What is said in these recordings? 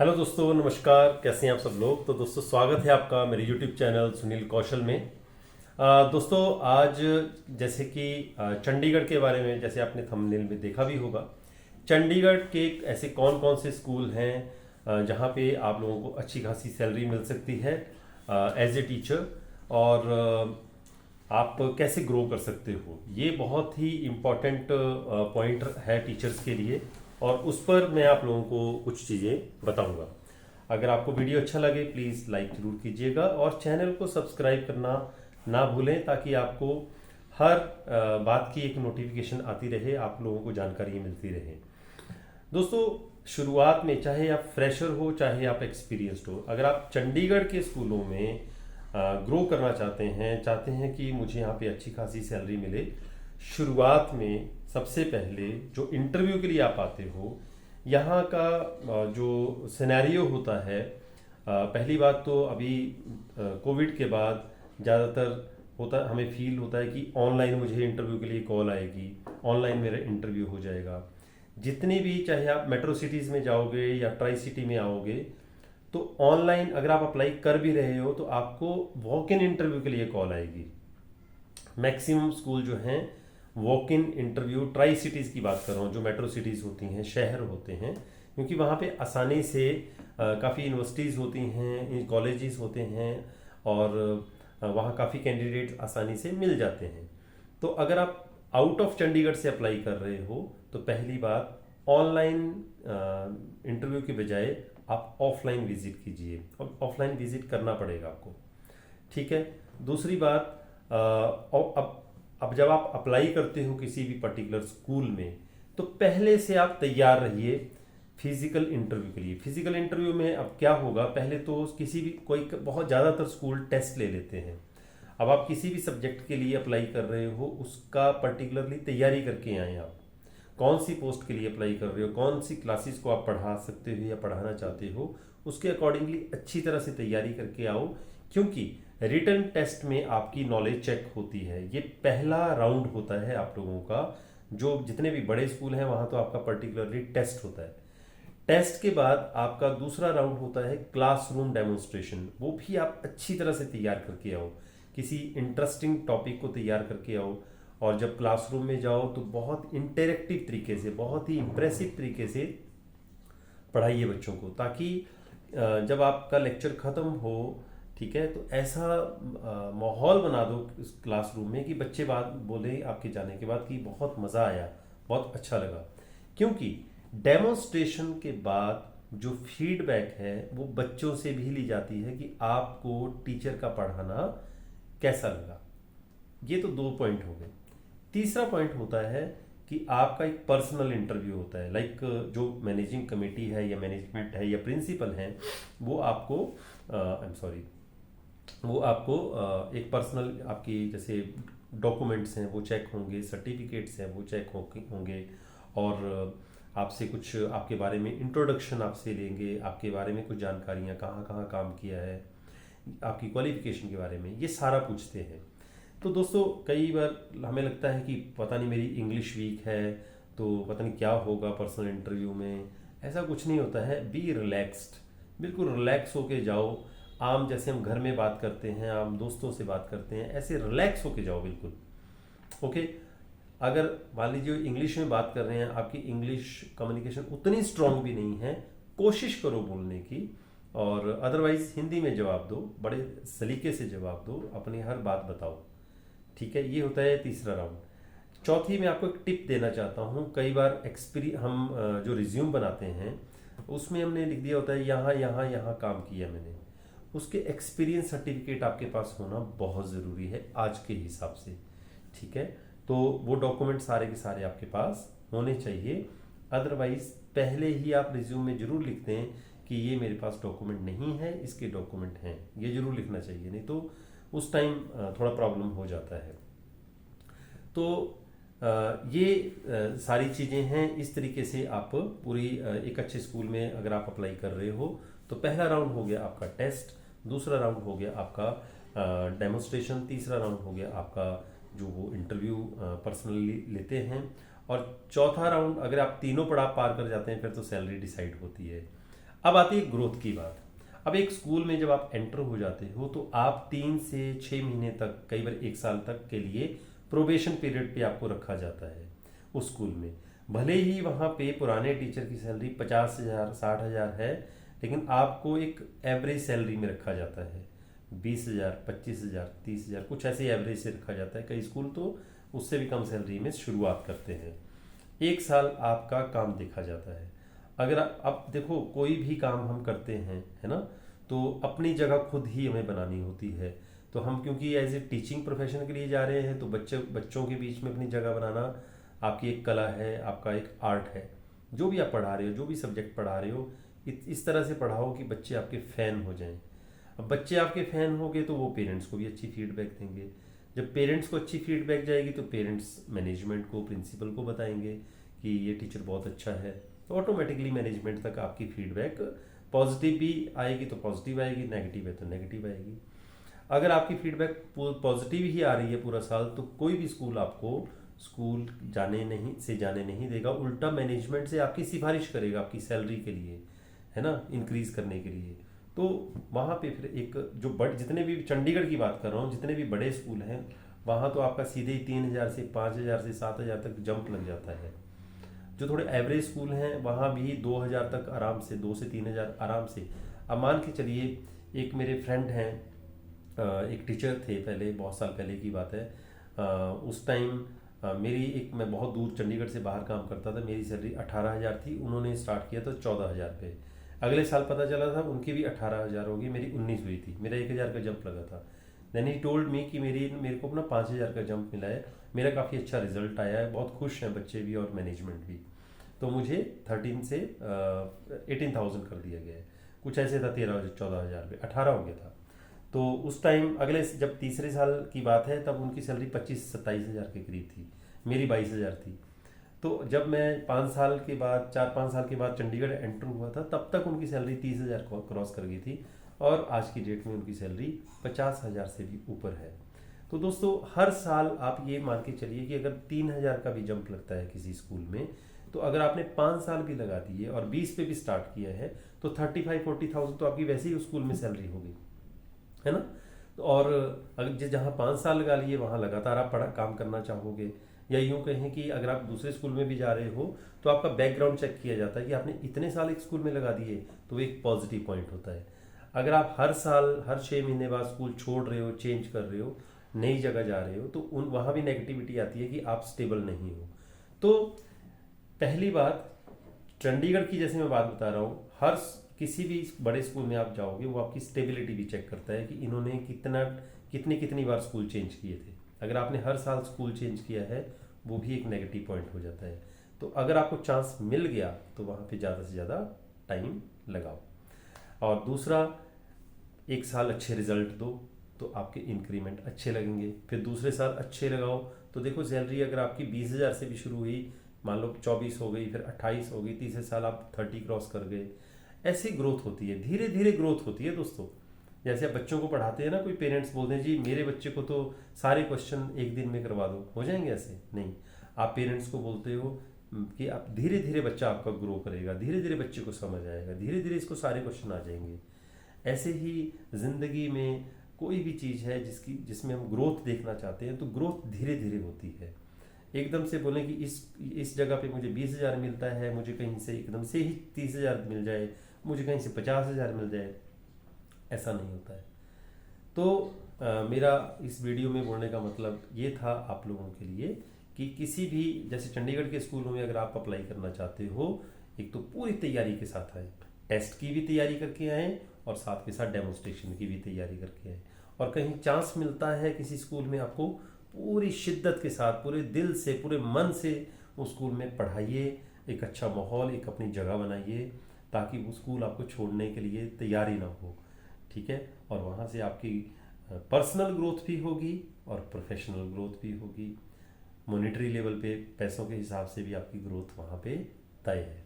Hello दोस्तों, नमस्कार। कैसे हैं आप सब लोग। तो दोस्तों, स्वागत है आपका मेरे यूट्यूब चैनल सुनील कौशल में। दोस्तों, आज जैसे कि चंडीगढ़ के बारे में, जैसे आपने थंबनेल में देखा भी होगा, चंडीगढ़ के ऐसे कौन कौन से स्कूल हैं जहाँ पे आप लोगों को अच्छी खासी सैलरी मिल सकती है एज ए टीचर, और आप कैसे ग्रो कर सकते हो। ये बहुत ही इम्पोर्टेंट पॉइंट है टीचर्स के लिए, और उस पर मैं आप लोगों को कुछ चीज़ें बताऊंगा। अगर आपको वीडियो अच्छा लगे प्लीज़ लाइक ज़रूर कीजिएगा और चैनल को सब्सक्राइब करना ना भूलें, ताकि आपको हर बात की एक नोटिफिकेशन आती रहे, आप लोगों को जानकारी मिलती रहे। दोस्तों, शुरुआत में चाहे आप फ्रेशर हो चाहे आप एक्सपीरियंस्ड हो, अगर आप चंडीगढ़ के स्कूलों में ग्रो करना चाहते हैं कि मुझे यहाँ पे अच्छी खासी सैलरी मिले, शुरुआत में सबसे पहले जो इंटरव्यू के लिए आप आते हो, यहाँ का जो सिनेरियो होता है, पहली बात तो अभी कोविड के बाद ज़्यादातर होता, हमें फील होता है कि ऑनलाइन मुझे इंटरव्यू के लिए कॉल आएगी, ऑनलाइन मेरा इंटरव्यू हो जाएगा। जितनी भी, चाहे आप मेट्रो सिटीज़ में जाओगे या ट्राई सिटी में आओगे, तो ऑनलाइन अगर आप अप्लाई कर भी रहे हो तो आपको वॉक इन इंटरव्यू के लिए कॉल आएगी। मैक्सिमम स्कूल जो हैं walk in interview, try cities की बात कर रहा हूँ, जो मेट्रो सिटीज़ होती हैं, शहर होते हैं, क्योंकि वहाँ पे आसानी से काफ़ी यूनिवर्सिटीज़ होती हैं, कॉलेजेस होते हैं, और वहाँ काफ़ी कैंडिडेट आसानी से मिल जाते हैं। तो अगर आप आउट ऑफ चंडीगढ़ से अप्लाई कर रहे हो तो पहली बात, ऑनलाइन इंटरव्यू के बजाय आप ऑफलाइन विजिट कीजिए, और ऑफलाइन विजिट करना पड़ेगा आपको। ठीक है। दूसरी बात, और अब जब आप अप्लाई करते हो किसी भी पर्टिकुलर स्कूल में, तो पहले से आप तैयार रहिए फिजिकल इंटरव्यू के लिए। फिजिकल इंटरव्यू में अब क्या होगा, पहले तो किसी भी, कोई बहुत ज़्यादातर स्कूल टेस्ट ले लेते हैं। अब आप किसी भी सब्जेक्ट के लिए अप्लाई कर रहे हो, उसका पर्टिकुलरली तैयारी करके आए। आप कौन सी पोस्ट के लिए अप्लाई कर रहे हो, कौन सी क्लासेस को आप पढ़ा सकते हो या पढ़ाना चाहते हो, उसके अकॉर्डिंगली अच्छी तरह से तैयारी करके आओ, क्योंकि रिटन टेस्ट में आपकी नॉलेज चेक होती है। ये पहला राउंड होता है आप लोगों का। जो जितने भी बड़े स्कूल हैं वहाँ तो आपका पर्टिकुलरली टेस्ट होता है। टेस्ट के बाद आपका दूसरा राउंड होता है क्लासरूम डेमोन्स्ट्रेशन। वो भी आप अच्छी तरह से तैयार करके आओ, किसी इंटरेस्टिंग टॉपिक को तैयार करके आओ, और जब क्लासरूम में जाओ तो बहुत इंटरेक्टिव तरीके से, बहुत ही इम्प्रेसिव तरीके से पढ़ाइए बच्चों को, ताकि जब आपका लेक्चर ख़त्म हो, ठीक है, तो ऐसा माहौल बना दो इस क्लासरूम में कि बच्चे बात बोले आपके जाने के बाद कि बहुत मज़ा आया, बहुत अच्छा लगा। क्योंकि डेमोन्स्ट्रेशन के बाद जो फीडबैक है वो बच्चों से भी ली जाती है कि आपको टीचर का पढ़ाना कैसा लगा। ये तो 2 पॉइंट हो गए। तीसरा पॉइंट होता है कि आपका एक पर्सनल इंटरव्यू होता है। लाइक जो मैनेजिंग कमेटी है या मैनेजमेंट है या प्रिंसिपल है, वो आपको आई एम सॉरी, वो आपको एक पर्सनल, आपकी जैसे डॉक्यूमेंट्स हैं वो चेक होंगे, सर्टिफिकेट्स हैं वो चेक होंगे, और आपसे कुछ आपके बारे में इंट्रोडक्शन आपसे लेंगे, आपके बारे में कुछ जानकारियाँ, कहाँ कहाँ काम किया है, आपकी क्वालिफिकेशन के बारे में, ये सारा पूछते हैं। तो दोस्तों, कई बार हमें लगता है कि पता नहीं मेरी इंग्लिश वीक है तो पता नहीं क्या होगा पर्सनल इंटरव्यू में। ऐसा कुछ नहीं होता है। बी रिलैक्स्ड, बिल्कुल रिलैक्स होके जाओ। आम जैसे हम घर में बात करते हैं, आम दोस्तों से बात करते हैं, ऐसे रिलैक्स होके जाओ बिल्कुल। ओके। अगर मान लीजिए इंग्लिश में बात कर रहे हैं, आपकी इंग्लिश कम्युनिकेशन उतनी स्ट्रांग भी नहीं है, कोशिश करो बोलने की, और अदरवाइज हिंदी में जवाब दो, बड़े सलीके से जवाब दो, अपनी हर बात बताओ। ठीक है। ये होता है तीसरा राउंड। चौथी मैं आपको एक टिप देना चाहता हूँ। कई बार हम जो रिज्यूम बनाते हैं उसमें हमने लिख दिया होता है यहाँ यहाँ यहाँ काम किया मैंने, उसके एक्सपीरियंस सर्टिफिकेट आपके पास होना बहुत ज़रूरी है आज के हिसाब से। ठीक है। तो वो डॉक्यूमेंट सारे के सारे आपके पास होने चाहिए। अदरवाइज पहले ही आप रिज्यूम में जरूर लिख दें कि ये मेरे पास डॉक्यूमेंट नहीं है, इसके डॉक्यूमेंट हैं, ये जरूर लिखना चाहिए, नहीं तो उस टाइम थोड़ा प्रॉब्लम हो जाता है। तो ये सारी चीज़ें हैं। इस तरीके से आप पूरी एक अच्छे स्कूल में अगर आप अप्लाई कर रहे हो तो पहला राउंड हो गया आपका टेस्ट, दूसरा राउंड हो गया आपका डेमोन्स्ट्रेशन, तीसरा राउंड हो गया आपका जो वो इंटरव्यू पर्सनली लेते हैं, और चौथा राउंड अगर आप तीनों पड़ाव पार कर जाते हैं फिर तो सैलरी डिसाइड होती है। अब आती है ग्रोथ की बात। अब एक स्कूल में जब आप एंटर हो जाते हो तो आप 3 से 6 महीने तक, कई बार 1 साल तक के लिए प्रोबेशन पीरियड पे आपको रखा जाता है उस स्कूल में। भले ही वहाँ पे पुराने टीचर की सैलरी 50,000 60,000 है, लेकिन आपको एक एवरेज सैलरी में रखा जाता है 20,000 25,000 30,000, कुछ ऐसे एवरेज से रखा जाता है। कई स्कूल तो उससे भी कम सैलरी में शुरुआत करते हैं। 1 साल आपका काम देखा जाता है। अगर अब देखो, कोई भी काम हम करते हैं, है ना, तो अपनी जगह खुद ही हमें बनानी होती है। तो हम क्योंकि एज ए टीचिंग प्रोफेशन के लिए जा रहे हैं, तो बच्चों के बीच में अपनी जगह बनाना आपकी एक कला है, आपका एक आर्ट है। जो भी आप पढ़ा रहे हो, जो भी सब्जेक्ट पढ़ा रहे हो, इस तरह से पढ़ाओ कि बच्चे आपके फ़ैन हो जाएं। अब बच्चे आपके फ़ैन हो गए तो वो पेरेंट्स को भी अच्छी फीडबैक देंगे। जब पेरेंट्स को अच्छी फीडबैक जाएगी तो पेरेंट्स मैनेजमेंट को, प्रिंसिपल को बताएंगे कि ये टीचर बहुत अच्छा है। तो ऑटोमेटिकली मैनेजमेंट तक आपकी फीडबैक पॉजिटिव भी आएगी तो पॉजिटिव आएगी, नेगेटिव है तो नेगेटिव आएगी। अगर आपकी फीडबैक पॉजिटिव ही आ रही है पूरा साल, तो कोई भी स्कूल आपको स्कूल जाने नहीं देगा। उल्टा मैनेजमेंट से आपकी सिफारिश करेगा आपकी सैलरी के लिए, है ना, इंक्रीज करने के लिए। तो वहाँ पे फिर एक जितने भी, चंडीगढ़ की बात कर रहा हूँ, जितने भी बड़े स्कूल हैं वहाँ तो आपका सीधे ही 3,000 से 5,000 से 7,000 तक जंप लग जाता है। जो थोड़े एवरेज स्कूल हैं वहाँ भी 2,000 तक आराम से, 2 से 3,000 आराम से। अब मान के चलिए, एक मेरे फ्रेंड हैं, एक टीचर थे पहले, बहुत साल पहले की बात है। उस टाइम मैं बहुत दूर चंडीगढ़ से बाहर काम करता था, मेरी सैलरी 18,000 थी। उन्होंने स्टार्ट किया था 14,000 पे। अगले साल पता चला था उनकी भी 18,000 होगी, मेरी 19 हुई थी। मेरा 1,000 का जंप लगा था। देन ही टोल्ड मी कि मेरे को अपना 5,000 का जंप मिला है, मेरा काफ़ी अच्छा रिजल्ट आया है, बहुत खुश हैं बच्चे भी और मैनेजमेंट भी। तो मुझे 13 से 18,000 कर दिया गया है। कुछ ऐसे था, 13-14,000 पे 18 हो गया था। तो उस टाइम जब तीसरे साल की बात है, तब उनकी सैलरी 25-27,000 के करीब थी, मेरी 22,000 थी। तो जब मैं 5 साल के बाद, 4-5 साल के बाद चंडीगढ़ एंटर हुआ था, तब तक उनकी सैलरी 30,000 क्रॉस कर गई थी, और आज की डेट में उनकी सैलरी 50,000 से भी ऊपर है। तो दोस्तों, हर साल आप ये मान के चलिए कि अगर 3,000 का भी जंप लगता है किसी स्कूल में, तो अगर आपने 5 साल भी लगा दिए और 20 पे भी स्टार्ट किया है, तो 35-40,000 तो आपकी वैसे ही उस स्कूल में सैलरी होगी, है ना। और अगर जहाँ 5 साल लगा लिए वहाँ लगातार आप काम करना चाहोगे, या यूँ कहें कि अगर आप दूसरे स्कूल में भी जा रहे हो तो आपका बैकग्राउंड चेक किया जाता है कि आपने इतने साल एक स्कूल में लगा दिए, तो एक पॉजिटिव पॉइंट होता है। अगर आप हर साल, हर 6 महीने बाद स्कूल छोड़ रहे हो, चेंज कर रहे हो, नई जगह जा रहे हो, तो वहाँ भी नेगेटिविटी आती है कि आप स्टेबल नहीं हो। तो पहली बात, चंडीगढ़ की जैसे मैं बात बता रहा हूँ, किसी भी बड़े स्कूल में आप जाओगे, वो आपकी स्टेबिलिटी भी चेक करता है कि इन्होंने कितनी बार स्कूल चेंज किए थे। अगर आपने हर साल स्कूल चेंज किया है, वो भी एक नेगेटिव पॉइंट हो जाता है। तो अगर आपको चांस मिल गया तो वहाँ पे ज़्यादा से ज़्यादा टाइम लगाओ। और दूसरा, 1 साल अच्छे रिजल्ट दो तो आपके इंक्रीमेंट अच्छे लगेंगे। फिर दूसरे साल अच्छे लगाओ तो देखो, सैलरी अगर आपकी 20,000 से भी शुरू हुई, मान लो 24 हो गई, फिर 28 हो गई, तीसरे साल आप 30 क्रॉस कर गए। ऐसी ग्रोथ होती है, धीरे धीरे ग्रोथ होती है दोस्तों। जैसे आप बच्चों को पढ़ाते हैं ना, कोई पेरेंट्स बोलते हैं जी मेरे बच्चे को तो सारे क्वेश्चन एक दिन में करवा दो, हो जाएंगे ऐसे? नहीं। आप पेरेंट्स को बोलते हो कि आप धीरे धीरे बच्चा आपका ग्रो करेगा, धीरे धीरे बच्चे को समझ आएगा, धीरे धीरे इसको सारे क्वेश्चन आ जाएंगे। ऐसे ही ज़िंदगी में कोई भी चीज़ है जिसमें हम ग्रोथ देखना चाहते हैं, तो ग्रोथ धीरे धीरे होती है। एकदम से बोलें कि इस जगह पे मुझे 20,000 मिलता है, मुझे कहीं से एकदम से ही 30,000 मिल जाए, मुझे कहीं से 50,000 मिल जाए, ऐसा नहीं होता है। तो मेरा इस वीडियो में बोलने का मतलब ये था आप लोगों के लिए कि किसी भी, जैसे चंडीगढ़ के स्कूलों में अगर आप अप्लाई करना चाहते हो, एक तो पूरी तैयारी के साथ आए, टेस्ट की भी तैयारी करके आए और साथ के साथ डेमोन्स्ट्रेशन की भी तैयारी करके आए। और कहीं चांस मिलता है किसी स्कूल में, आपको पूरी शिद्दत के साथ, पूरे दिल से, पूरे मन से उस स्कूल में पढ़ाइए, एक अच्छा माहौल, एक अपनी जगह बनाइए, ताकि वो स्कूल आपको छोड़ने के लिए तैयार ही ना हो, ठीक है। और वहाँ से आपकी पर्सनल ग्रोथ भी होगी और प्रोफेशनल ग्रोथ भी होगी। मॉनेटरी लेवल पे, पैसों के हिसाब से भी आपकी ग्रोथ वहाँ पे तय है।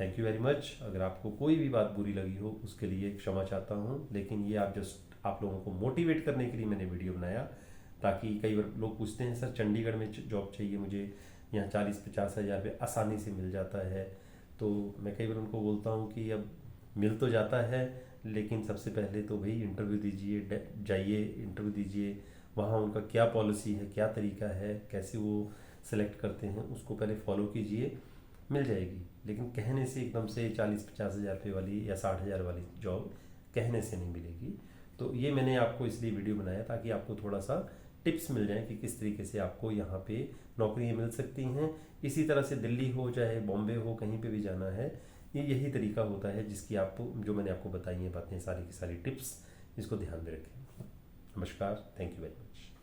Thank you very much. अगर आपको कोई भी बात बुरी लगी हो उसके लिए क्षमा चाहता हूँ, लेकिन ये आप लोगों को मोटिवेट करने के लिए मैंने वीडियो बनाया, ताकि कई बार लोग पूछते हैं सर चंडीगढ़ में जॉब चाहिए मुझे, यहाँ 40-50 हज़ार रुपये आसानी से मिल जाता है। तो मैं कई बार उनको बोलता हूँ कि अब मिल तो जाता है, लेकिन सबसे पहले तो भाई इंटरव्यू दीजिए, जाइए इंटरव्यू दीजिए, वहाँ उनका क्या पॉलिसी है, क्या तरीका है, कैसे वो सिलेक्ट करते हैं, उसको पहले फॉलो कीजिए, मिल जाएगी। लेकिन कहने से एकदम से 40-50 हज़ार रुपये वाली या 60 हज़ार वाली जॉब कहने से नहीं मिलेगी। तो ये मैंने आपको इसलिए वीडियो बनाया ताकि आपको थोड़ा सा टिप्स मिल जाए कि किस तरीके से आपको यहाँ पे नौकरियाँ मिल सकती हैं। इसी तरह से दिल्ली हो चाहे बॉम्बे हो, कहीं पे भी जाना है, ये यही तरीका होता है जिसकी आपको, जो मैंने आपको बताई हैं बातें, सारी की सारी टिप्स, इसको ध्यान में रखें। नमस्कार, थैंक यू वेरी मच।